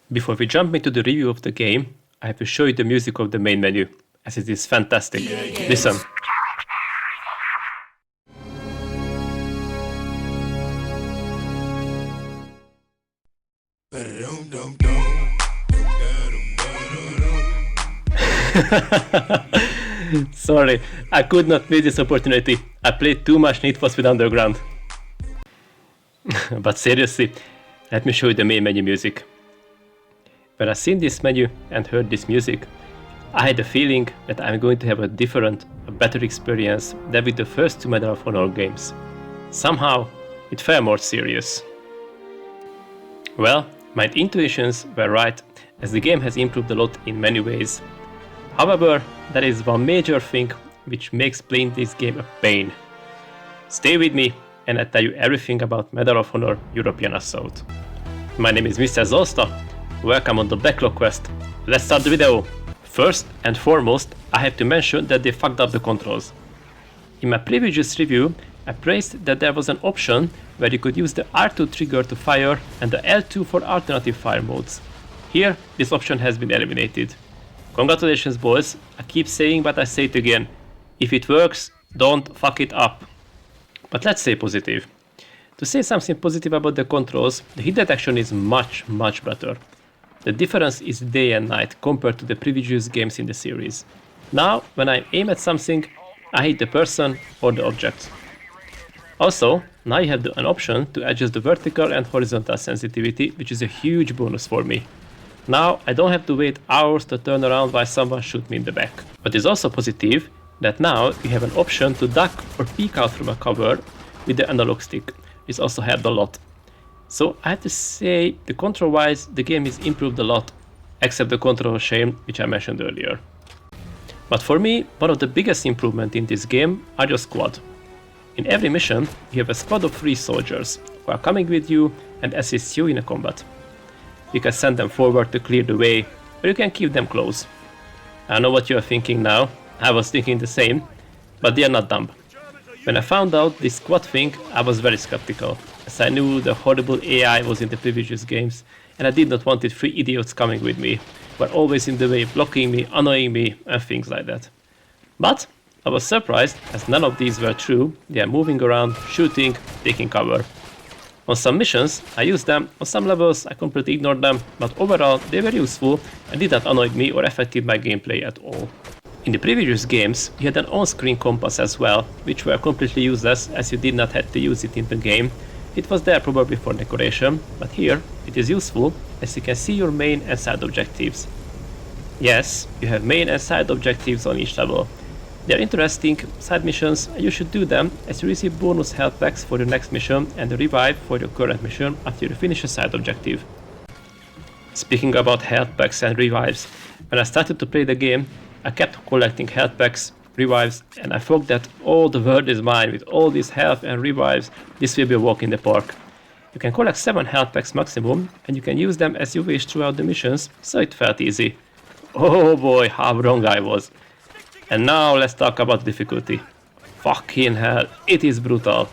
Before we jump into the review of the game, I have to show you the music of the main menu, as it is fantastic. Listen. Sorry, I could not miss this opportunity. I played too much Need for Speed Underground. But seriously, let me show you the main menu music. When I seen this menu and heard this music, I had the feeling that I'm going to have a different, a better experience than with the first two Medal of Honor games. Somehow, it felt more serious. Well, my intuitions were right, as the game has improved a lot in many ways. However, there is one major thing which makes playing this game a pain. Stay with me and I'll tell you everything about Medal of Honor European Assault. My name is Mr. Zolsta. Welcome on the Backlog Quest. Let's start the video! First and foremost, I have to mention that they fucked up the controls. In my previous review, I praised that there was an option where you could use the R2 trigger to fire and the L2 for alternative fire modes. Here, this option has been eliminated. Congratulations boys, I keep saying but I say it again. If it works, don't fuck it up. But let's say positive. To say something positive about the controls, the hit detection is much better. The difference is day and night compared to the previous games in the series. Now, when I aim at something, I hit the person or the object. Also, now you have an option to adjust the vertical and horizontal sensitivity, which is a huge bonus for me. Now, I don't have to wait hours to turn around while someone shoots me in the back. But it's also positive that now you have an option to duck or peek out from a cover with the analog stick, which also helped a lot. So I have to say, the control-wise, the game is improved a lot, except the control shame, which I mentioned earlier. But for me, one of the biggest improvements in this game are your squad. In every mission, you have a squad of 3 soldiers who are coming with you and assist you in a combat. You can send them forward to clear the way, or you can keep them close. I know what you are thinking now, I was thinking the same, but they are not dumb. When I found out this squad thing, I was very skeptical, as I knew the horrible AI was in the previous games, and I did not want 3 idiots coming with me, who were always in the way, blocking me, annoying me, and things like that. But I was surprised, as none of these were true. They are moving around, shooting, taking cover. On some missions, I used them, on some levels I completely ignored them, but overall they were useful and did not annoy me or affected my gameplay at all. In the previous games, you had an on-screen compass as well, which were completely useless as you did not have to use it in the game. It was there probably for decoration, but here it is useful as you can see your main and side objectives. Yes, you have main and side objectives on each level. They are interesting side missions and you should do them as you receive bonus health packs for your next mission and a revive for your current mission after you finish a side objective. Speaking about health packs and revives, when I started to play the game, I kept collecting health packs, revives, and I thought that all the world is mine with all these health and revives. This will be a walk in the park. You can collect 7 health packs maximum and you can use them as you wish throughout the missions, so it felt easy. Oh boy, how wrong I was. And now let's talk about difficulty. Fucking hell, it is brutal.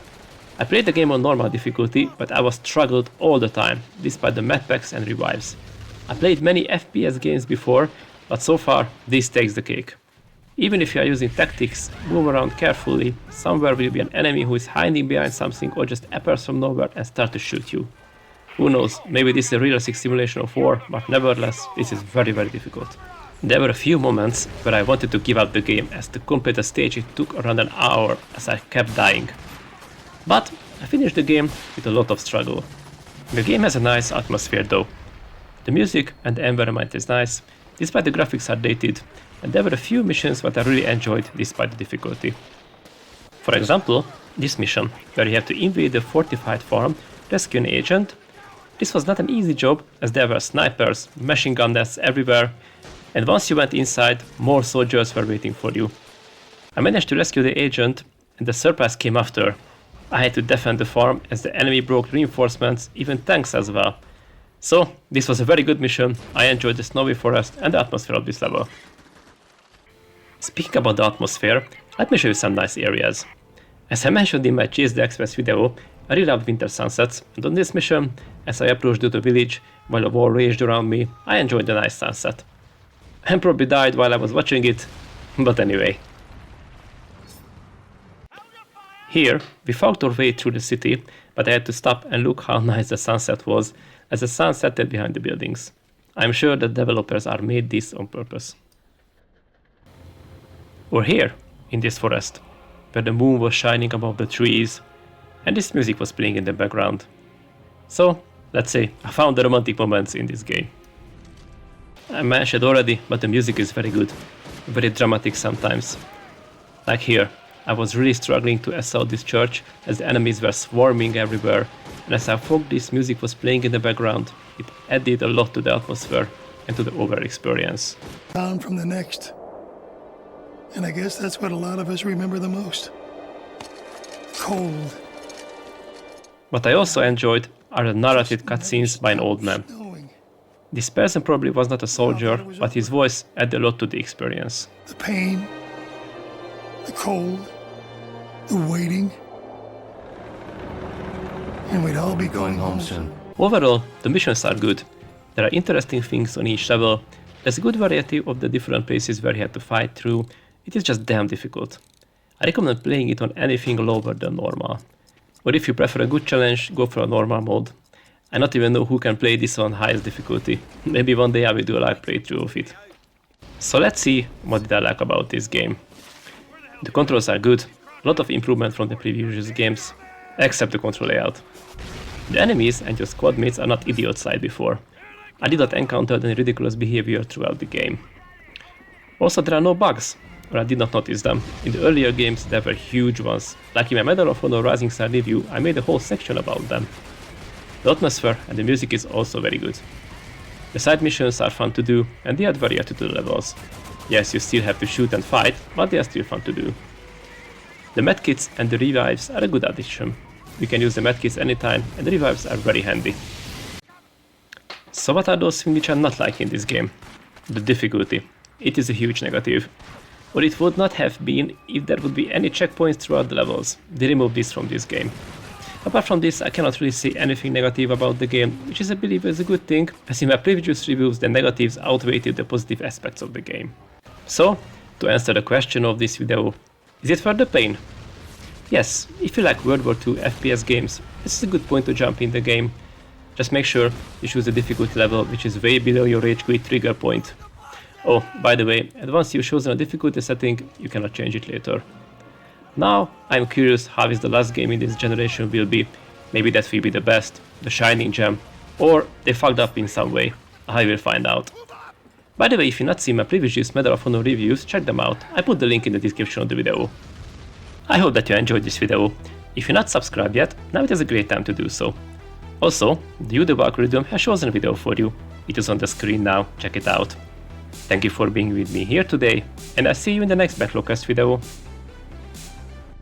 I played the game on normal difficulty, but I was struggled all the time, despite the med packs and revives. I played many FPS games before, but so far, this takes the cake. Even if you are using tactics, move around carefully, somewhere will be an enemy who is hiding behind something or just appears from nowhere and start to shoot you. Who knows, maybe this is a realistic simulation of war, but nevertheless, this is very difficult. There were a few moments where I wanted to give up the game, as to complete a stage it took around an hour as I kept dying. But I finished the game with a lot of struggle. The game has a nice atmosphere though. The music and the environment is nice, despite the graphics are dated, and there were a few missions that I really enjoyed despite the difficulty. For example, this mission, where you have to invade a fortified farm, rescue an agent. This was not an easy job, as there were snipers, machine gun nests everywhere, and once you went inside, more soldiers were waiting for you. I managed to rescue the agent, and the surprise came after. I had to defend the farm as the enemy broke reinforcements, even tanks as well. So, this was a very good mission. I enjoyed the snowy forest and the atmosphere of this level. Speaking about the atmosphere, let me show you some nice areas. As I mentioned in my Chase the Express video, I really loved winter sunsets, and on this mission, as I approached the village, while the war raged around me, I enjoyed the nice sunset. And probably died while I was watching it, but anyway. Here, we found our way through the city, but I had to stop and look how nice the sunset was, as the sun set behind the buildings. I'm sure that developers are made this on purpose. Or here, in this forest, where the moon was shining above the trees, and this music was playing in the background. So, let's say, I found the romantic moments in this game. I mentioned already, but the music is very good, very dramatic sometimes. Like here, I was really struggling to assault this church as the enemies were swarming everywhere, and as I thought this music was playing in the background, it added a lot to the atmosphere and to the overall experience. Down from the next. And I guess that's what a lot of us remember the most. Cold. What I also enjoyed are the narrated cutscenes by an old man. This person probably was not a soldier, but his voice added a lot to the experience. The pain, the cold, the waiting, and we'd all be going home soon. Overall, the missions are good. There are interesting things on each level. There's a good variety of the different places where you have to fight through. It is just damn difficult. I recommend playing it on anything lower than normal. Or if you prefer a good challenge, go for a normal mode. I don't even know who can play this on highest difficulty. Maybe one day I will do a live playthrough of it. So let's see what did I like about this game. The controls are good, a lot of improvement from the previous games, except the control layout. The enemies and your squad mates are not idiots like before. I did not encounter any ridiculous behavior throughout the game. Also, there are no bugs, or I did not notice them. In the earlier games there were huge ones, like in my Medal of Honor Rising Star review I made a whole section about them. The atmosphere and the music is also very good. The side missions are fun to do, and they add variety to the levels. Yes, you still have to shoot and fight, but they are still fun to do. The medkits and the revives are a good addition. You can use the medkits anytime, and the revives are very handy. So what are those things which I not like in this game? The difficulty. It is a huge negative. Or it would not have been if there would be any checkpoints throughout the levels. They removed this from this game. Apart from this, I cannot really say anything negative about the game, which I believe is a good thing, as in my previous reviews the negatives outweighed the positive aspects of the game. So, to answer the question of this video, is it worth the pain? Yes, if you like World War II FPS games, this is a good point to jump in the game. Just make sure you choose a difficulty level which is way below your rage quit trigger point. Oh, by the way, and once you've chosen a difficulty setting, you cannot change it later. Now, I'm curious how is the last game in this generation will be. Maybe that will be the best, the shining gem, or they fucked up in some way. I will find out. By the way, if you've not seen my previous Medal of Honor reviews, check them out. I put the link in the description of the video. I hope that you enjoyed this video. If you're not subscribed yet, now it is a great time to do so. Also, the YouTube algorithm has chosen a video for you. It is on the screen now, check it out. Thank you for being with me here today, and I'll see you in the next Backlogcast video.